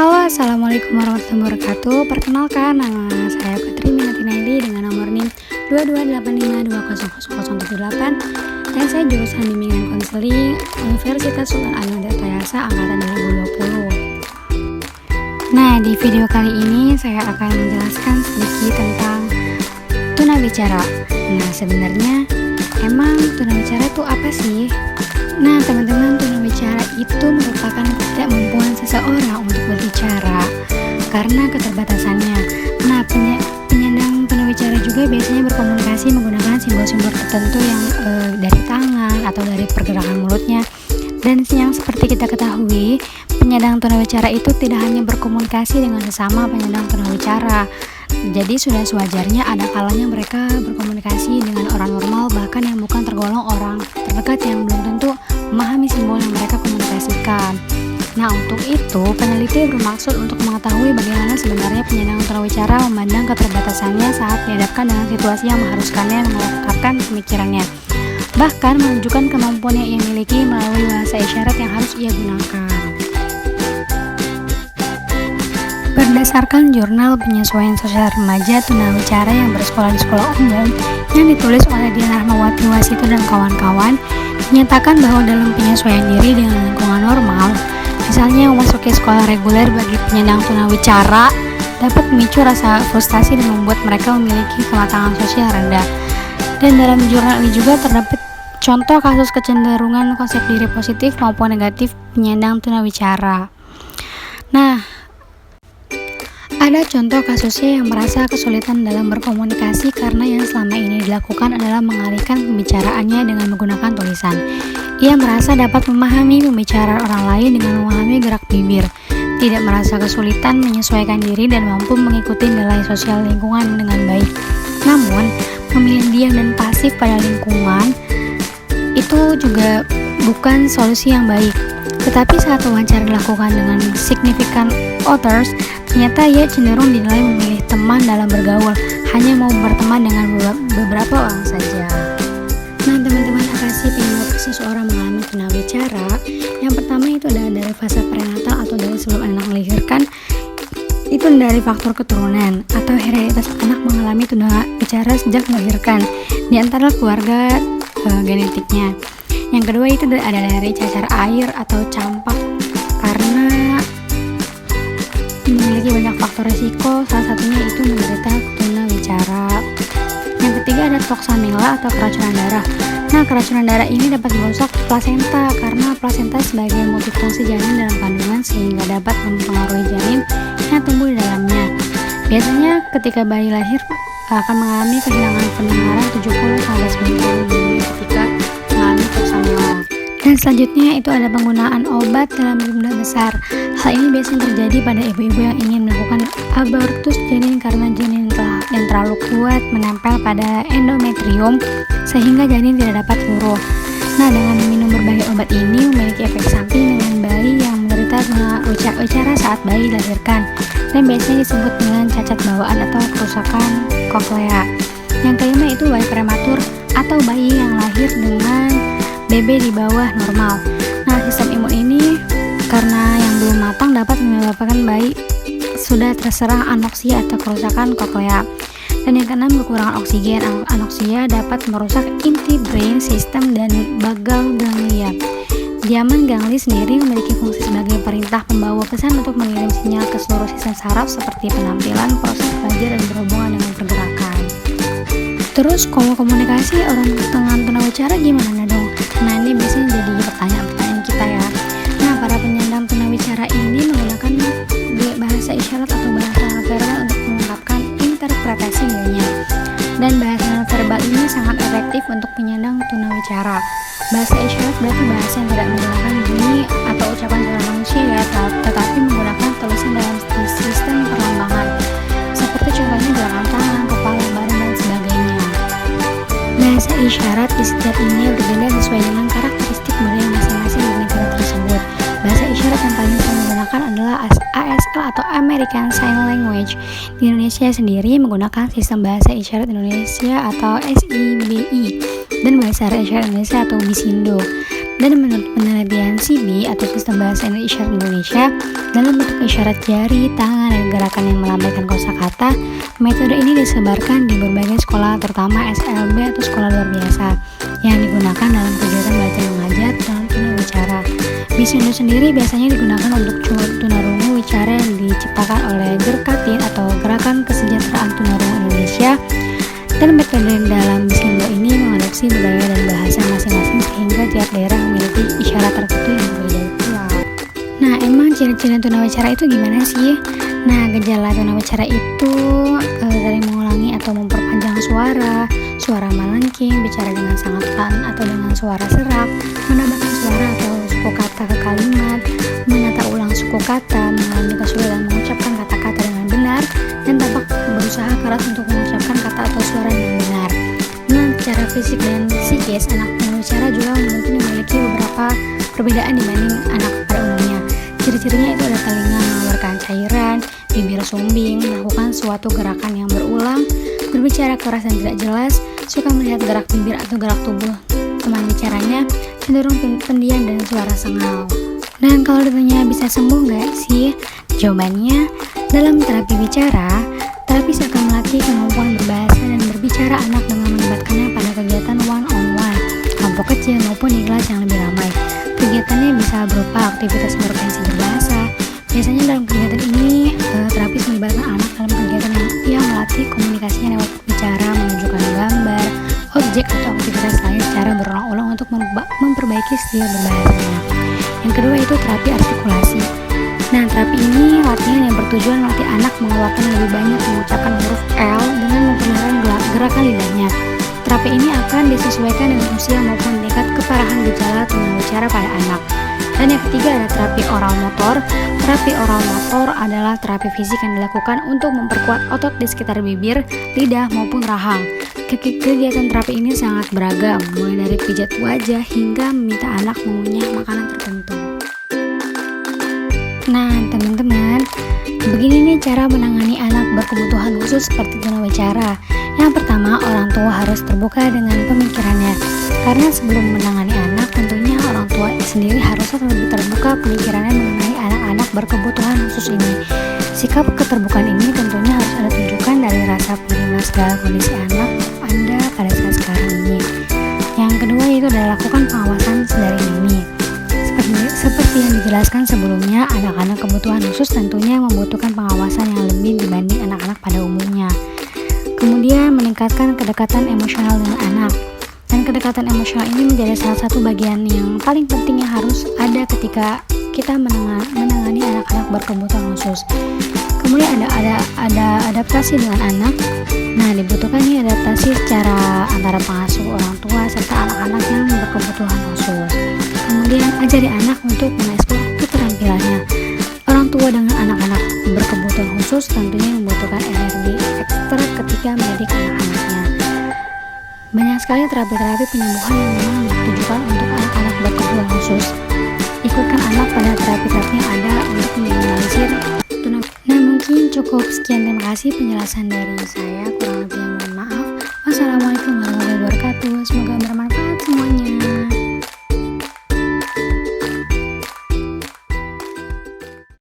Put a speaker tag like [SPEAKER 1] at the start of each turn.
[SPEAKER 1] Halo, assalamualaikum warahmatullahi wabarakatuh. Perkenalkan, nama saya Putri Minati Naili dengan nomor NIM 2285200078 dan saya jurusan bimbingan konseling Universitas Sultan Agung Tayasa angkatan 2020. Nah, di video kali ini saya akan menjelaskan sedikit tentang tunawicara. Nah, sebenarnya emang tunawicara itu apa sih? Nah, teman-teman, tunawicara itu merupakan ketidakmampuan seseorang untuk berbicara karena keterbatasannya. Nah, penyandang tunawicara juga biasanya berkomunikasi menggunakan simbol-simbol tertentu yang dari tangan atau dari pergerakan mulutnya. Dan yang seperti kita ketahui, penyandang tunawicara itu tidak hanya berkomunikasi dengan sesama penyandang tunawicara. Jadi sudah sewajarnya ada kalanya mereka berkomunikasi dengan orang normal, bahkan yang bukan tergolong orang terdekat yang belum tentu memahami simbol yang mereka komunikasikan. Nah, untuk itu peneliti bermaksud untuk mengetahui bagaimana sebenarnya penyandang tunawicara memandang keterbatasannya saat dihadapkan dengan situasi yang mengharuskannya mengungkapkan pemikirannya, bahkan menunjukkan kemampuan yang ia miliki melalui bahasa isyarat yang harus ia gunakan. Berdasarkan jurnal penyesuaian sosial remaja tunawicara yang bersekolah di sekolah umum yang ditulis oleh Dian Rahmawati Wasitu dan kawan-kawan, menyatakan bahwa dalam penyesuaian diri dengan lingkungan normal, misalnya memasuki sekolah reguler bagi penyandang tunawicara, dapat memicu rasa frustasi dan membuat mereka memiliki kematangan sosial rendah. Dan dalam jurnal ini juga terdapat contoh kasus kecenderungan konsep diri positif maupun negatif penyandang tunawicara. Nah, ada contoh kasusnya yang merasa kesulitan dalam berkomunikasi karena yang selama ini dilakukan adalah mengalihkan pembicaraannya dengan menggunakan tulisan. Ia merasa dapat memahami pembicaraan orang lain dengan memahami gerak bibir, tidak merasa kesulitan menyesuaikan diri dan mampu mengikuti nilai sosial lingkungan dengan baik. Namun, memilih diam dan pasif pada lingkungan itu juga bukan solusi yang baik. Tetapi saat wawancara dilakukan dengan significant others, ternyata ia cenderung dinilai memilih teman dalam bergaul, hanya mau berteman dengan beberapa orang saja. Nah, teman-teman, apa sih penyebab seseorang mengalami tunawicara? Yang pertama itu adalah dari fase prenatal atau dari sebelum anak melahirkan. Itu dari faktor keturunan atau hereditas anak mengalami tunawicara sejak melahirkan di antara keluarga genetiknya. Yang kedua itu ada dari cacar air atau campak karena memiliki banyak faktor risiko, salah satunya itu menderita tunawicara. Yang ketiga ada toksanela atau keracunan darah. Nah, keracunan darah ini dapat merusak plasenta karena plasenta sebagai multifungsi janin dalam kandungan sehingga dapat mempengaruhi janin yang tumbuh di dalamnya. Biasanya ketika bayi lahir akan mengalami kehilangan pendengaran 70-90 menit ketika mengalami toksanela. Dan selanjutnya itu ada penggunaan obat dalam jumlah besar. Hal ini biasanya terjadi pada ibu-ibu yang ingin melakukan abortus janin karena janin yang terlalu kuat menempel pada endometrium sehingga janin tidak dapat tumbuh. Nah, dengan meminum berbagai obat ini memiliki efek samping dengan bayi yang menderita tunawicara saat bayi dilahirkan dan biasanya disebut dengan cacat bawaan atau kerusakan koklea. Yang kelima itu bayi prematur atau bayi yang lahir dengan BB di bawah normal. Nah, sistem imun ini karena yang belum matang dapat menyebabkan bayi sudah terserang anoksia atau kerusakan koklea. Dan yang keenam, kekurangan oksigen. Anoksia dapat merusak inti brain system dan bagal ganglia. Diaman gangli sendiri memiliki fungsi sebagai perintah pembawa pesan untuk mengirim sinyal ke seluruh sistem saraf seperti penampilan, proses belajar, dan berhubungan dengan pergerakan. Terus kalau komunikasi orang dengan tunawicara gimana dong? Nah, ini biasanya jadi pertanyaan-pertanyaan kita ya. Nah, para penyandang tunawicara ini menggunakan bahasa isyarat atau bahasa nonverbal untuk mengungkapkan interpretasi dirinya. Dan bahasa nonverbal ini sangat efektif untuk penyandang tunawicara. Bahasa isyarat berarti bahasa yang tidak menggunakan bunyi atau ucapan suara manusia ya, tetapi menggunakan tulisan dalam sistem perlambangan. Seperti contohnya gerakan tangan, kepala, badan, dan sebagainya. Bahasa isyarat di setiap ini berbeda sesuai dengan karakteristik budaya masing-masing di negara tersebut. Bahasa isyarat yang paling sering digunakan adalah ASL atau American Sign Language. Di Indonesia sendiri menggunakan sistem bahasa isyarat Indonesia atau SIBI dan bahasa isyarat Indonesia atau BISINDO. Dan menurut penelitian SIBI atau Sistem Bahasa Isyarat Indonesia, dalam bentuk isyarat jari, tangan, dan gerakan yang melambaikan kosakata, metode ini disebarkan di berbagai sekolah, terutama SLB atau sekolah luar biasa, yang digunakan dalam kegiatan belajar mengajar dalam tunawicara. Bisindo sendiri biasanya digunakan untuk tunarungu wicara yang diciptakan oleh Gerkatin atau Gerakan Kesejahteraan Tunarungu Indonesia. Dan metode dalam Bisindo ini mengadopsi budaya dan bahasa masing-masing sehingga tiap daerah memiliki isyarat tertentu yang berbeda pula. Nah, emang ciri-ciri tunawicara itu gimana sih? Nah, gejala tunawicara itu sering mengulangi atau memperpanjang suara, suara melengking, bicara dengan sangat pelan atau dengan suara serak, menambahkan suara atau suku kata ke kalimat, menata ulang suku kata, mengalami kesulitan mengucapkan kata-kata dengan benar, dan tampak berusaha keras untuk mengucapkan kata atau suara yang benar. Nah, secara fisik dan psikis, anak tunawicara juga mungkin memiliki beberapa perbedaan dibanding anak pada umumnya. Ciri-cirinya itu ada telinga mengeluarkan cairan, bibir sumbing, melakukan suatu gerakan yang berulang, berbicara keras dan tidak jelas, suka melihat gerak bibir atau gerak tubuh teman bicaranya, cenderung pendiam dan suara sengal. Dan kalau ditanya bisa sembuh nggak sih? Jawabannya, dalam terapi bicara, terapis akan melatih kemampuan berbahasa dan berbicara anak dengan melibatkannya pada kegiatan one-on-one, kelompok kecil maupun di kelas yang lebih ramai. Kegiatannya bisa berupa aktivitas berorganisasi berbahasa. Biasanya dalam kegiatan ini, terapis melibatkan anak dalam kegiatan yang melatih komunikasinya lewat bicara, menunjukkan gambar, objek atau aktivitas lain secara berulang-ulang untuk memperbaiki skill berbahasanya. Yang kedua itu terapi artikulasi. Nah, terapi ini latihan yang bertujuan melatih anak mengeluarkan lebih banyak mengucapkan huruf L dengan mempermudah gerakan lidahnya. Terapi ini akan disesuaikan dengan usia maupun tingkat keparahan gejala tunawicara pada anak. Dan yang ketiga ada terapi oral motor. Terapi oral motor adalah terapi fisik yang dilakukan untuk memperkuat otot di sekitar bibir, lidah maupun rahang. Kegiatan terapi ini sangat beragam, mulai dari pijat wajah hingga meminta anak mengunyah makanan tertentu. Nah, teman-teman, begini nih cara menangani anak berkebutuhan khusus seperti tunawicara. Yang pertama, orang tua harus terbuka dengan pemikirannya. Karena sebelum menangani anak, tentunya orang tua sendiri harus lebih terbuka pemikirannya mengenai anak-anak berkebutuhan khusus ini. Sikap keterbukaan ini tentunya harus Anda tunjukkan dari rasa menerima segala kondisi anak Anda pada saat sekarang ini. Yang kedua yaitu adalah lakukan pengawasan sedari dini. Seperti yang dijelaskan sebelumnya, anak-anak kebutuhan khusus tentunya membutuhkan pengawasan yang lebih dibanding anak-anak pada umumnya. Kemudian meningkatkan kedekatan emosional dengan anak. Dan kedekatan emosional ini menjadi salah satu bagian yang paling penting yang harus ada ketika kita menangani anak-anak berkebutuhan khusus. Kemudian ada adaptasi dengan anak. Nah, dibutuhkan nih adaptasi secara antara pengasuh, orang tua, serta anak-anak yang berkebutuhan khusus. Kemudian ajari anak untuk mengeksplor keterampilannya. Orang tua dengan anak-anak berkebutuhan khusus tentunya membutuhkan energi ekstra ketika mendidik anak-anaknya. Banyak sekali terapi-terapi penyembuhan yang memang ditujukan untuk anak-anak berkebutuhan khusus. Ikutkan anak pada terapi-terapi yang ada untuk meminimalisir tunawicara. Nah, mungkin cukup sekian. Terima kasih penjelasan dari saya. Kurang lebihnya mohon maaf. Wassalamualaikum warahmatullahi wabarakatuh. Semoga